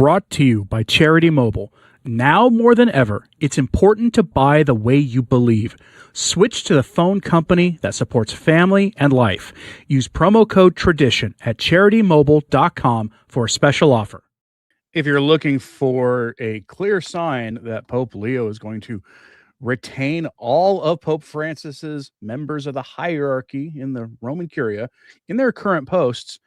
brought to you by Charity Mobile. Now more than ever, it's important to buy the way you believe. Switch to the phone company that supports family and life. Use promo code TRADITION at CharityMobile.com for a special offer. If you're looking for a clear sign that Pope Leo is going to retain all of Pope Francis's members of the hierarchy in the Roman Curia in their current posts,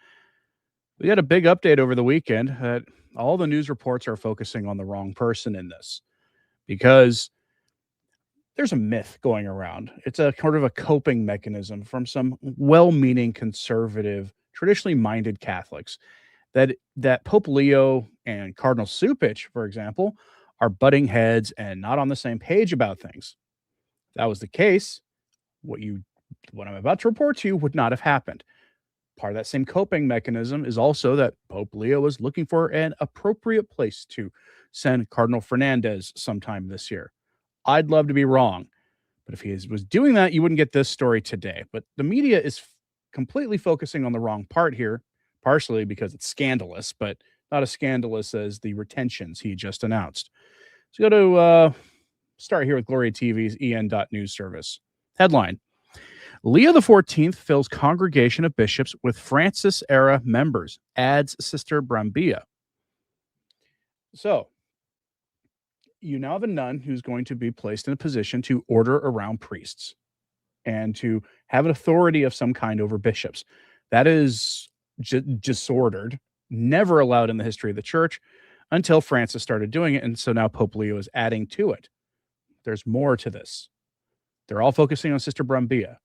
we got a big update over the weekend that all the news reports are focusing on the wrong person in this, because there's a myth going around. It's a sort of a coping mechanism from some well-meaning conservative, traditionally minded Catholics that Pope Leo and Cardinal Supich, for example, are butting heads and not on the same page about things. If that was the case, what I'm about to report to you would not have happened. Part of that same coping mechanism is also that Pope Leo is looking for an appropriate place to send Cardinal Fernandez sometime this year. I'd love to be wrong, but if he was doing that, you wouldn't get this story today. But the media is completely focusing on the wrong part here, partially because it's scandalous, but not as scandalous as the retentions he just announced. So go to start here with Gloria TV's en.news service. Headline: Leo XIV fills congregation of bishops with Francis-era members, adds Sister Brambilla. So, you now have a nun who's going to be placed in a position to order around priests and to have an authority of some kind over bishops. That is disordered, never allowed in the history of the church until Francis started doing it, and so now Pope Leo is adding to it. There's more to this. They're all focusing on Sister Brambilla.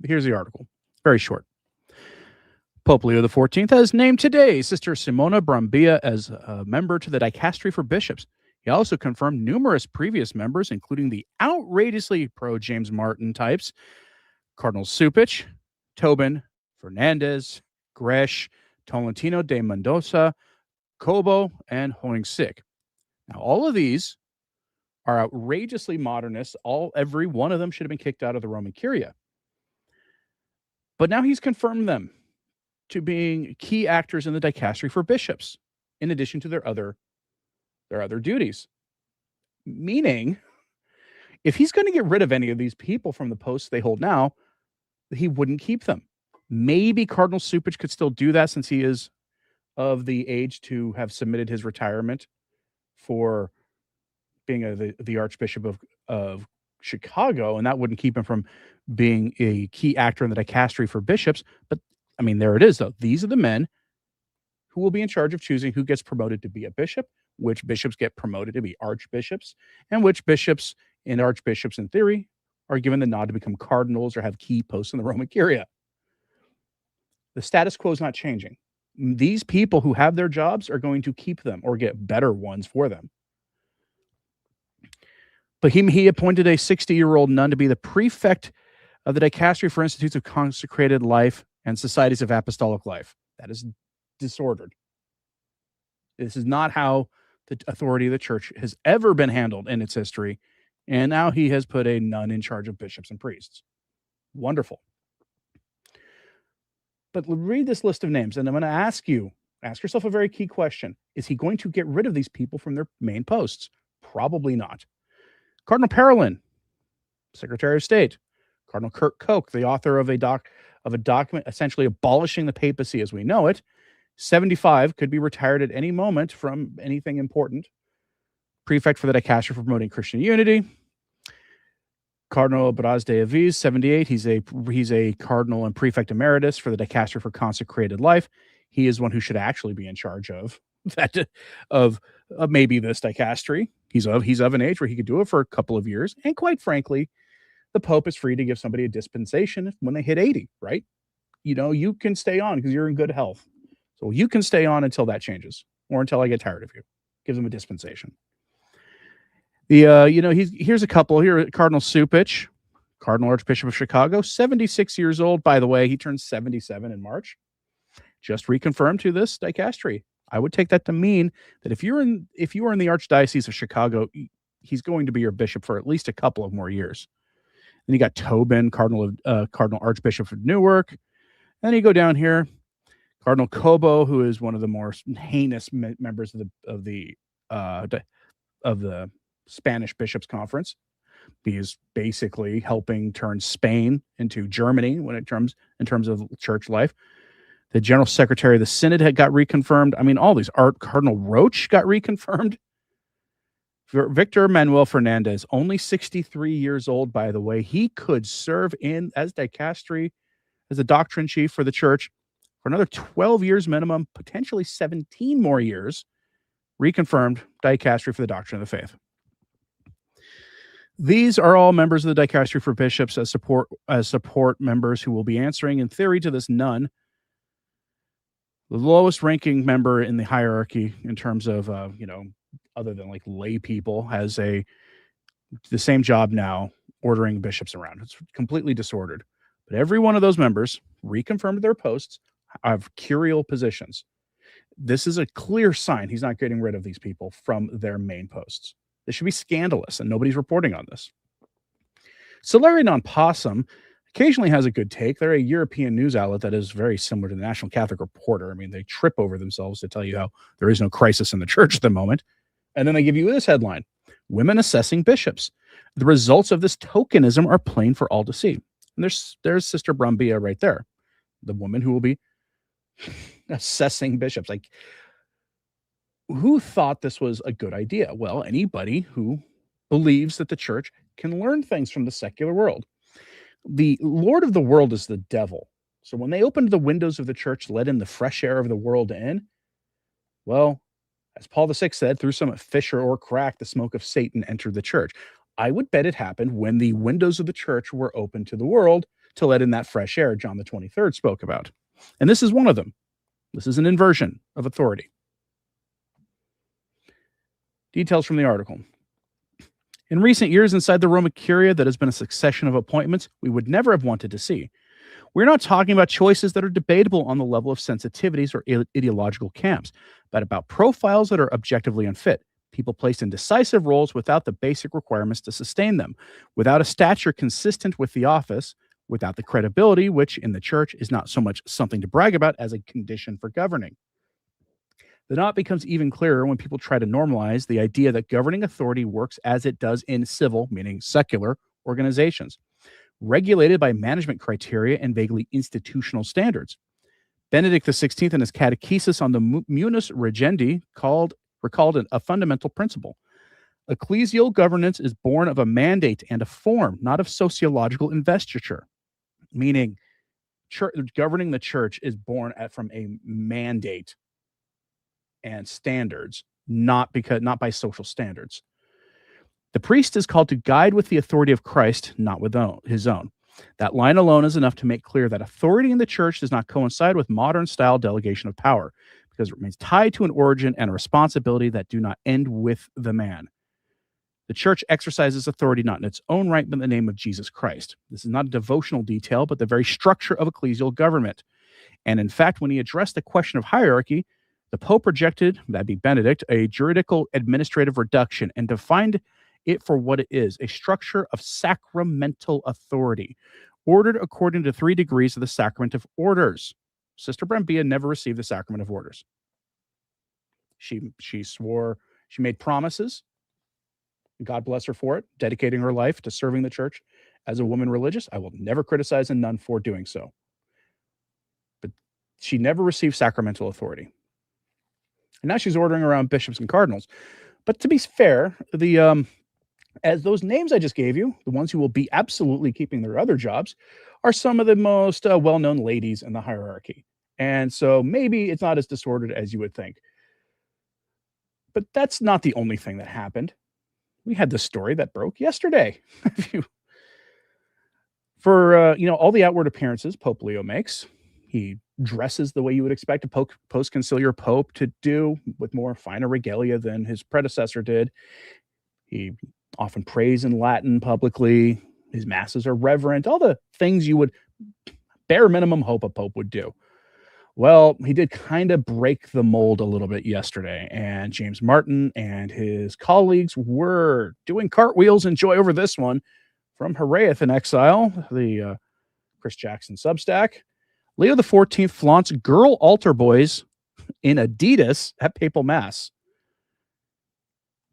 Here's the article. Very short. Pope Leo XIV has named today Sister Simona Brambilla as a member to the Dicastery for Bishops. He also confirmed numerous previous members, including the outrageously pro-James Martin types, Cardinal Supich, Tobin, Fernandez, Gresh, Tolentino de Mendoza, Cobo, and Hoing-Sick. Now, all of these are outrageously modernist. Every one of them should have been kicked out of the Roman Curia. But now he's confirmed them to being key actors in the Dicastery for Bishops, in addition to their other duties. Meaning, if he's going to get rid of any of these people from the posts they hold now, he wouldn't keep them. Maybe Cardinal Supich could still do that since he is of the age to have submitted his retirement for being the Archbishop of Chicago, and that wouldn't keep him from being a key actor in the Dicastery for Bishops. But I mean, there it is, though. These are the men who will be in charge of choosing who gets promoted to be a bishop, which bishops get promoted to be archbishops, and which bishops and archbishops, in theory, are given the nod to become cardinals or have key posts in the Roman Curia. The status quo is not changing. These people who have their jobs are going to keep them or get better ones for them. But he appointed a 60-year-old nun to be the prefect of the Dicastery for Institutes of Consecrated Life and Societies of Apostolic Life. That is disordered. This is not how the authority of the church has ever been handled in its history. And now he has put a nun in charge of bishops and priests. Wonderful. But read this list of names, and I'm going to ask yourself a very key question. Is he going to get rid of these people from their main posts? Probably not. Cardinal Parolin, Secretary of State. Cardinal Kurt Koch, the author of a document essentially abolishing the papacy as we know it. 75, could be retired at any moment from anything important. Prefect for the Dicastery for Promoting Christian Unity. Cardinal Braz de Aviz, 78. He's a cardinal and prefect emeritus for the Dicastery for Consecrated Life. He is one who should actually be in charge of that, of maybe this Dicastery. He's of an age where he could do it for a couple of years. And quite frankly, the Pope is free to give somebody a dispensation when they hit 80, right? You can stay on because you're in good health. So you can stay on until that changes or until I get tired of you. Gives him a dispensation. Here's a couple here. Cardinal Supich, Cardinal Archbishop of Chicago, 76 years old. By the way, he turns 77 in March. Just reconfirmed to this Dicastery. I would take that to mean that if you are in the Archdiocese of Chicago, he's going to be your bishop for at least a couple of more years. Then you got Tobin, Cardinal Archbishop of Newark. And then you go down here, Cardinal Cobo, who is one of the more heinous members of the Spanish Bishops' Conference. He is basically helping turn Spain into Germany in terms of church life. The General Secretary of the Synod got reconfirmed. I mean, all these. Cardinal Roche got reconfirmed. Victor Manuel Fernandez, only 63 years old, by the way. He could serve as Dicastery, as a doctrine chief for the church for another 12 years minimum, potentially 17 more years. Reconfirmed Dicastery for the Doctrine of the Faith. These are all members of the Dicastery for Bishops as support members who will be answering, in theory, to this nun. The lowest ranking member in the hierarchy in terms of, other than like lay people, has the same job now, ordering bishops around. It's completely disordered. But every one of those members reconfirmed their posts, have curial positions. This is a clear sign he's not getting rid of these people from their main posts. This should be scandalous, and nobody's reporting on this. Solari Non Possum occasionally has a good take. They're a European news outlet that is very similar to the National Catholic Reporter. I mean, they trip over themselves to tell you how there is no crisis in the church at the moment. And then they give you this headline: Women Assessing Bishops. The results of this tokenism are plain for all to see. And there's Sister Brumbia right there, the woman who will be assessing bishops. Like, who thought this was a good idea? Well, anybody who believes that the church can learn things from the secular world. The Lord of the world is the devil. So when they opened the windows of the church, let in the fresh air of the world in, well, as Paul VI said, through some fissure or crack, the smoke of Satan entered the church. I would bet it happened when the windows of the church were open to the world to let in that fresh air John the 23rd spoke about. And this is one of them. This is an inversion of authority. Details from the article. In recent years, inside the Roman Curia, that has been a succession of appointments we would never have wanted to see. We're not talking about choices that are debatable on the level of sensitivities or ideological camps, but about profiles that are objectively unfit, people placed in decisive roles without the basic requirements to sustain them, without a stature consistent with the office, without the credibility, which in the church is not so much something to brag about as a condition for governing. The knot becomes even clearer when people try to normalize the idea that governing authority works as it does in civil, meaning secular, organizations, regulated by management criteria and vaguely institutional standards. Benedict XVI in his catechesis on the Munus Regendi recalled a fundamental principle. Ecclesial governance is born of a mandate and a form, not of sociological investiture, meaning governing the church is born from a mandate and standards, not by social standards. The priest is called to guide with the authority of Christ, not with his own. That line alone is enough to make clear that authority in the church does not coincide with modern-style delegation of power, because it remains tied to an origin and a responsibility that do not end with the man. The church exercises authority not in its own right, but in the name of Jesus Christ. This is not a devotional detail, but the very structure of ecclesial government. And in fact, when he addressed the question of hierarchy, the Pope rejected, that'd be Benedict, a juridical administrative reduction and defined it for what it is, a structure of sacramental authority, ordered according to 3 degrees of the sacrament of orders. Sister Brambilla never received the sacrament of orders. She swore, she made promises, God bless her for it, dedicating her life to serving the church as a woman religious. I will never criticize a nun for doing so. But she never received sacramental authority. And now she's ordering around bishops and cardinals. But to be fair, as those names I just gave you, the ones who will be absolutely keeping their other jobs, are some of the most well-known ladies in the hierarchy. And so maybe it's not as disordered as you would think. But that's not the only thing that happened. We had this story that broke yesterday. For all the outward appearances Pope Leo makes, he dresses the way you would expect a post-conciliar pope to do, with more finer regalia than his predecessor did. He often prays in Latin publicly. His masses are reverent. All the things you would bare minimum hope a pope would do. Well, he did kind of break the mold a little bit yesterday, and James Martin and his colleagues were doing cartwheels in joy over this one. From Heraeus in Exile, the Chris Jackson Substack, Leo XIV flaunts girl altar boys in Adidas at papal mass.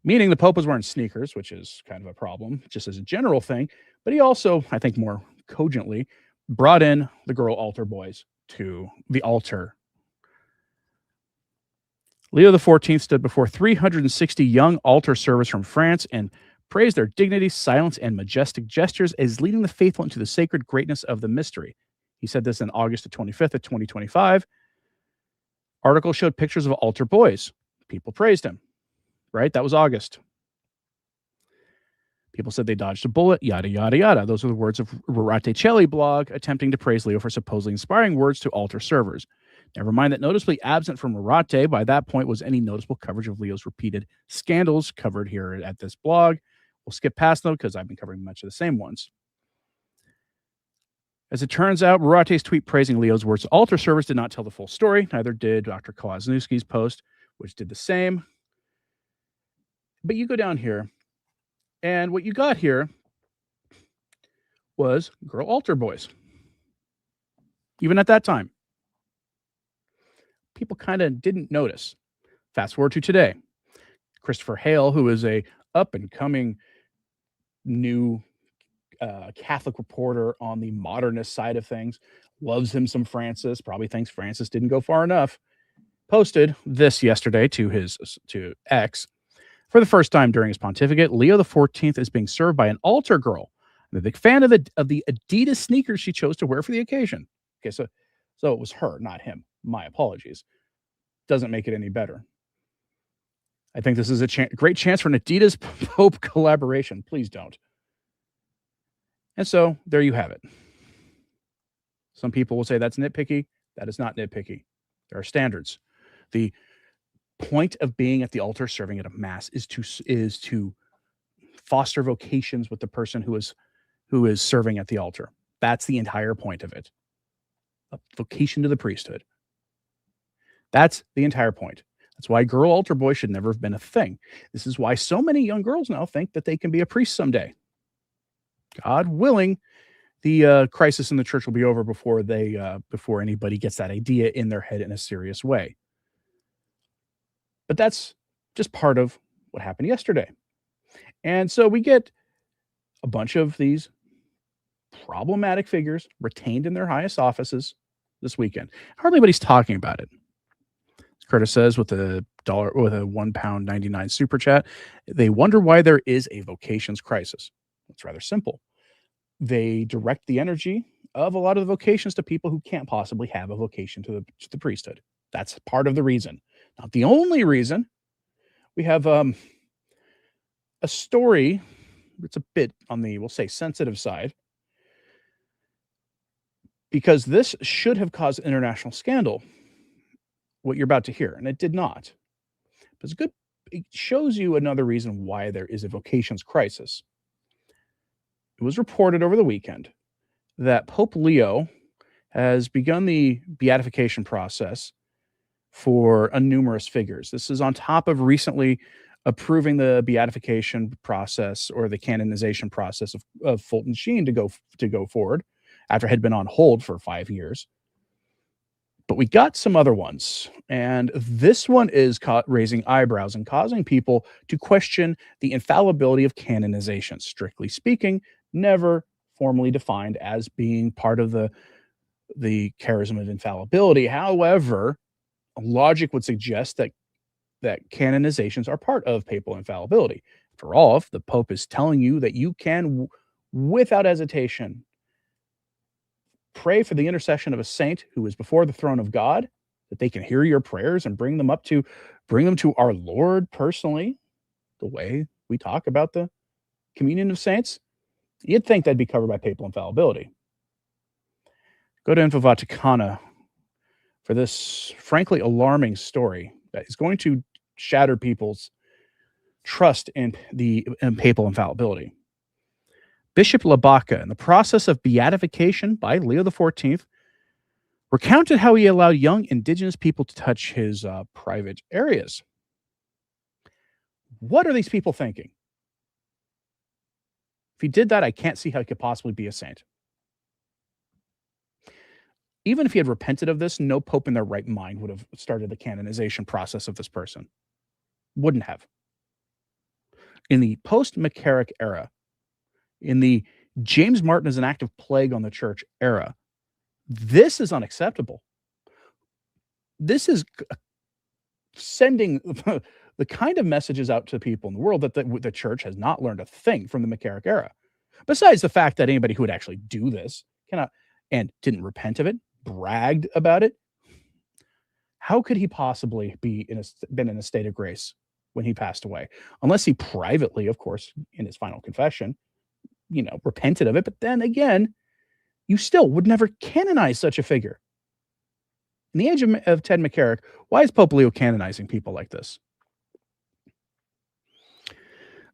Meaning the Pope was wearing sneakers, which is kind of a problem, just as a general thing. But he also, I think more cogently, brought in the girl altar boys to the altar. Leo XIV stood before 360 young altar servers from France and praised their dignity, silence, and majestic gestures as leading the faithful into the sacred greatness of the mystery. He said this on August the 25th of 2025. Article showed pictures of altar boys. People praised him, right? That was August. People said they dodged a bullet, yada, yada, yada. Those are the words of Rorate Celli blog attempting to praise Leo for supposedly inspiring words to altar servers. Never mind that noticeably absent from Rorate by that point was any noticeable coverage of Leo's repeated scandals covered here at this blog. We'll skip past them because I've been covering much of the same ones. As it turns out, Rorate's tweet praising Leo's words to altar servers did not tell the full story. Neither did Dr. Kwasniewski's post, which did the same. But you go down here, and what you got here was girl altar boys. Even at that time, people kind of didn't notice. Fast forward to today. Christopher Hale, who is a up-and-coming new Catholic reporter on the modernist side of things, loves him some Francis, probably thinks Francis didn't go far enough, posted this yesterday to X. For the first time during his pontificate, Leo XIV is being served by an altar girl. I'm a big fan of the Adidas sneakers she chose to wear for the occasion. Okay, so it was her, not him. My apologies. Doesn't make it any better. I think this is a great chance for an Adidas Pope collaboration. Please don't. And so there you have it. Some people will say that's nitpicky. That is not nitpicky. There are standards. The point of being at the altar serving at a mass is to foster vocations with the person who is serving at the altar. That's the entire point of it. A vocation to the priesthood. That's the entire point. That's why girl altar boy should never have been a thing. This is why so many young girls now think that they can be a priest someday. God willing, the crisis in the church will be over before anybody gets that idea in their head in a serious way. But that's just part of what happened yesterday. And so we get a bunch of these problematic figures retained in their highest offices this weekend. Hardly anybody's talking about it. As Curtis says with a £1.99 super chat, they wonder why there is a vocations crisis. It's rather simple. They direct the energy of a lot of the vocations to people who can't possibly have a vocation to the priesthood. That's part of the reason. Not the only reason. We have a story that's a bit on the, we'll say, sensitive side, because this should have caused international scandal, what you're about to hear, and it did not. But it's good. It shows you another reason why there is a vocations crisis. It was reported over the weekend that Pope Leo has begun the beatification process for numerous figures. This is on top of recently approving the beatification process or the canonization process of Fulton Sheen to go forward after it had been on hold for 5 years. But we got some other ones, and this one is raising eyebrows and causing people to question the infallibility of canonization. Strictly speaking, never formally defined as being part of the charism of infallibility. However, logic would suggest that canonizations are part of papal infallibility. After all, if the Pope is telling you that you can, without hesitation, pray for the intercession of a saint who is before the throne of God, that they can hear your prayers and bring them to our Lord personally, the way we talk about the communion of saints, you'd think that'd be covered by papal infallibility. Go to Info Vaticana for this frankly alarming story that is going to shatter people's trust in papal infallibility. Bishop Labaka, in the process of beatification by Leo XIV, recounted how he allowed young indigenous people to touch his private areas. What are these people thinking? If he did that, I can't see how he could possibly be a saint. Even if he had repented of this, no pope in their right mind would have started the canonization process of this person. Wouldn't have. In the post-McCarrick era, in the James Martin is an active plague on the church era, this is unacceptable. This is sending the kind of messages out to people in the world that the church has not learned a thing from the McCarrick era. Besides the fact that anybody who would actually do this cannot and didn't repent of it, bragged about it, how could he possibly been in a state of grace when he passed away? Unless he privately, of course, in his final confession, repented of it. But then again, you still would never canonize such a figure. In the age of Ted McCarrick, why is Pope Leo canonizing people like this?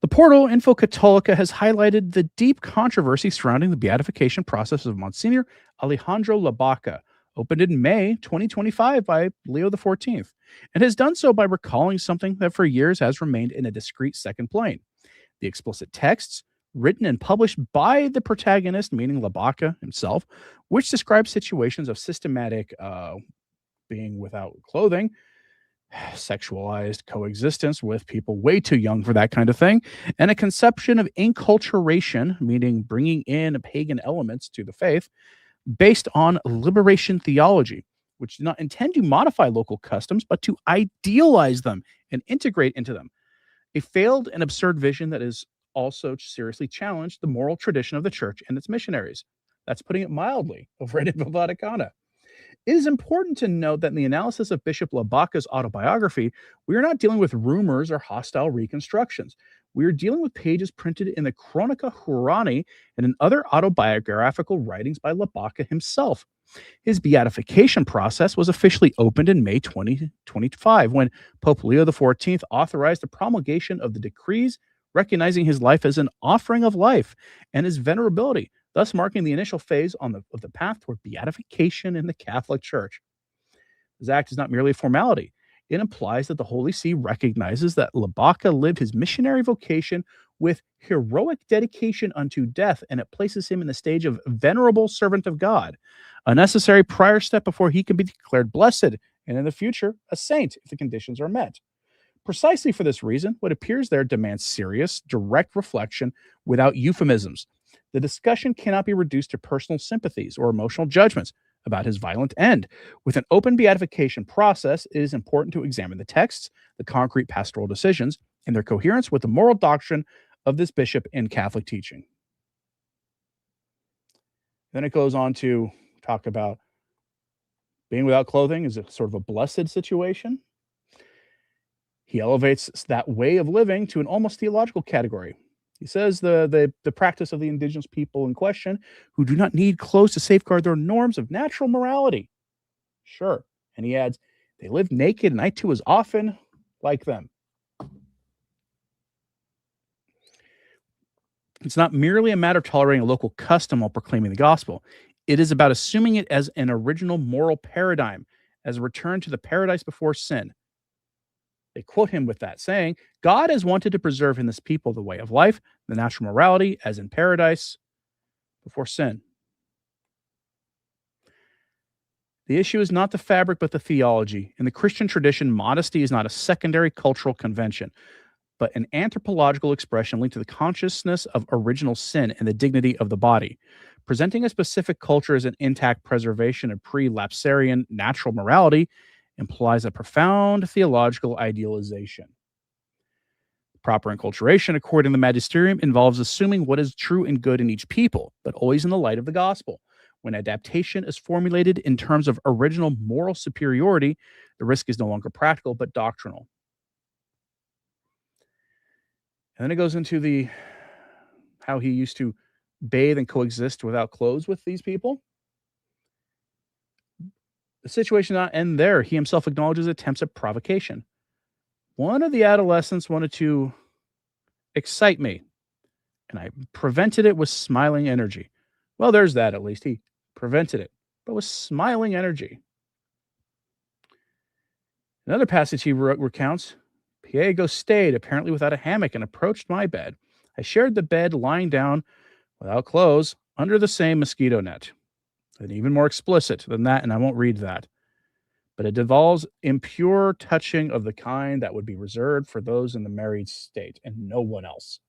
The portal Info Catholica has highlighted the deep controversy surrounding the beatification process of Monsignor Alejandro Labaca, opened in May 2025 by Leo XIV, and has done so by recalling something that for years has remained in a discrete second plane. The explicit texts, written and published by the protagonist, meaning Labaca himself, which describes situations of systematic being without clothing, sexualized coexistence with people way too young for that kind of thing, and a conception of enculturation, meaning bringing in pagan elements to the faith, based on liberation theology, which did not intend to modify local customs, but to idealize them and integrate into them. A failed and absurd vision that is also seriously challenged the moral tradition of the church and its missionaries. That's putting it mildly, over at Info Vaticana. It is important to note that in the analysis of Bishop Labaca's autobiography, we are not dealing with rumors or hostile reconstructions. We are dealing with pages printed in the Chronica Hurani and in other autobiographical writings by Labaca himself. His beatification process was officially opened in May 2025 when Pope Leo XIV authorized the promulgation of the decrees recognizing his life as an offering of life and his venerability, thus marking the initial phase of the path toward beatification in the Catholic Church. This act is not merely a formality. It implies that the Holy See recognizes that Labaca lived his missionary vocation with heroic dedication unto death, and it places him in the stage of venerable servant of God, a necessary prior step before he can be declared blessed, and in the future, a saint if the conditions are met. Precisely for this reason, what appears there demands serious, direct reflection without euphemisms. The discussion cannot be reduced to personal sympathies or emotional judgments about his violent end. With an open beatification process, it is important to examine the texts, the concrete pastoral decisions, and their coherence with the moral doctrine of this bishop in Catholic teaching. Then it goes on to talk about being without clothing is a sort of a blessed situation. He elevates that way of living to an almost theological category. He says the practice of the indigenous people in question who do not need clothes to safeguard their norms of natural morality. Sure. And he adds, they live naked and I too was often like them. It's not merely a matter of tolerating a local custom while proclaiming the gospel. It is about assuming it as an original moral paradigm, as a return to the paradise before sin. They quote him with that, saying, God has wanted to preserve in this people the way of life, the natural morality, as in paradise before sin. The issue is not the fabric, but the theology. In the Christian tradition, modesty is not a secondary cultural convention, but an anthropological expression linked to the consciousness of original sin and the dignity of the body. Presenting a specific culture as an intact preservation of pre-lapsarian natural morality implies a profound theological idealization. Proper enculturation, according to the magisterium, involves assuming what is true and good in each people, but always in the light of the gospel. When adaptation is formulated in terms of original moral superiority, the risk is no longer practical, but doctrinal. And then it goes into how he used to bathe and coexist without clothes with these people. The situation did not end there. He himself acknowledges attempts at provocation. One of the adolescents wanted to excite me, and I prevented it with smiling energy. Well, there's that at least. He prevented it, but with smiling energy. Another passage he recounts, Piego stayed, apparently without a hammock, and approached my bed. I shared the bed, lying down, without clothes, under the same mosquito net. and even more explicit than that, and I won't read that. But it involves impure touching of the kind that would be reserved for those in the married state and no one else.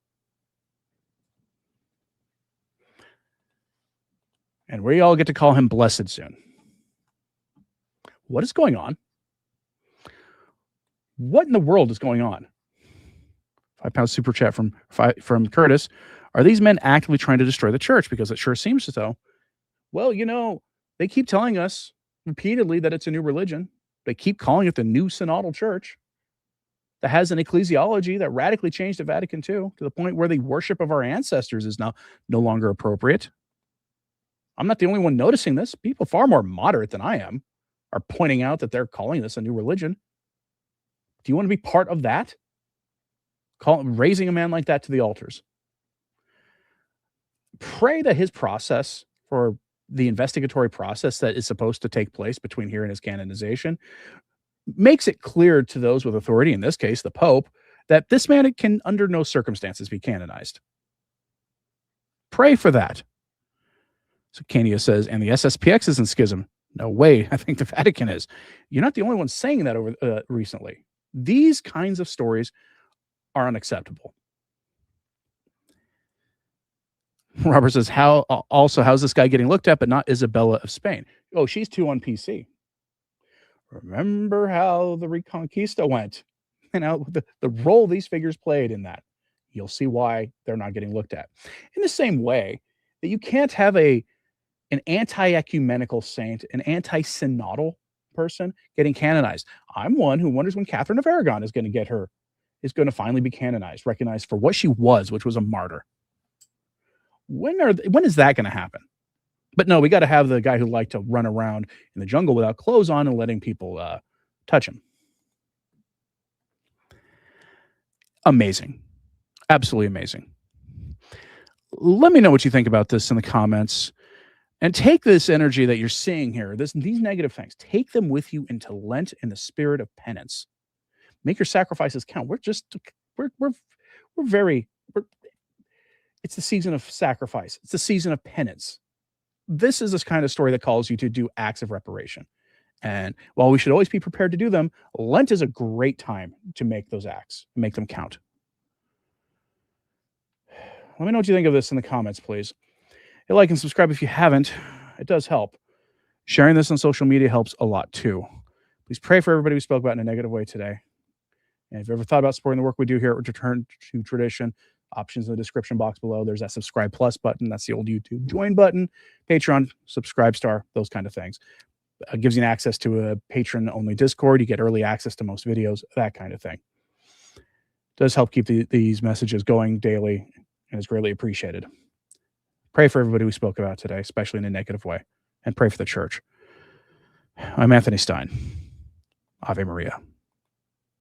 And we all get to call him blessed soon. What is going on? What in the world is going on? £5 super chat from Curtis. Are these men actively trying to destroy the church? Because it sure seems as though. Well, they keep telling us repeatedly that it's a new religion. They keep calling it the new synodal church that has an ecclesiology that radically changed at Vatican II to the point where the worship of our ancestors is now no longer appropriate. I'm not the only one noticing this. People far more moderate than I am are pointing out that they're calling this a new religion. Do you want to be part of that? Raising a man like that to the altars. Pray that his process for the investigatory process that is supposed to take place between here and his canonization makes it clear to those with authority, in this case, the Pope, that this man can under no circumstances be canonized. Pray for that. So Kania says, and the SSPX is in schism. No way. I think the Vatican is. You're not the only one saying that over recently. These kinds of stories are unacceptable. Robert says, how's this guy getting looked at, but not Isabella of Spain? Oh, she's too on PC. Remember how the Reconquista went? The role these figures played in that. You'll see why they're not getting looked at. In the same way that you can't have an anti-ecumenical saint, an anti-synodal person getting canonized. I'm one who wonders when Catherine of Aragon is going to finally be canonized, recognized for what she was, which was a martyr. When is that going to happen? But no, we got to have the guy who liked to run around in the jungle without clothes on and letting people touch him. Amazing. Absolutely amazing. Let me know what you think about this in the comments. And take this energy that you're seeing here, these negative things, take them with you into Lent in the spirit of penance. Make your sacrifices count. It's the season of sacrifice. It's the season of penance. This is this kind of story that calls you to do acts of reparation. And while we should always be prepared to do them, Lent is a great time to make those acts, make them count. Let me know what you think of this in the comments, please. Hey, like and subscribe if you haven't. It does help. Sharing this on social media helps a lot too. Please pray for everybody we spoke about in a negative way today. And if you ever thought about supporting the work we do here at Return to Tradition, options in the description box below. There's that subscribe plus button. That's the old YouTube join button. Patreon, subscribe star, those kind of things. It gives you access to a patron-only Discord. You get early access to most videos, that kind of thing. It does help keep these messages going daily and is greatly appreciated. Pray for everybody we spoke about today, especially in a negative way, and pray for the church. I'm Anthony Stine. Ave Maria.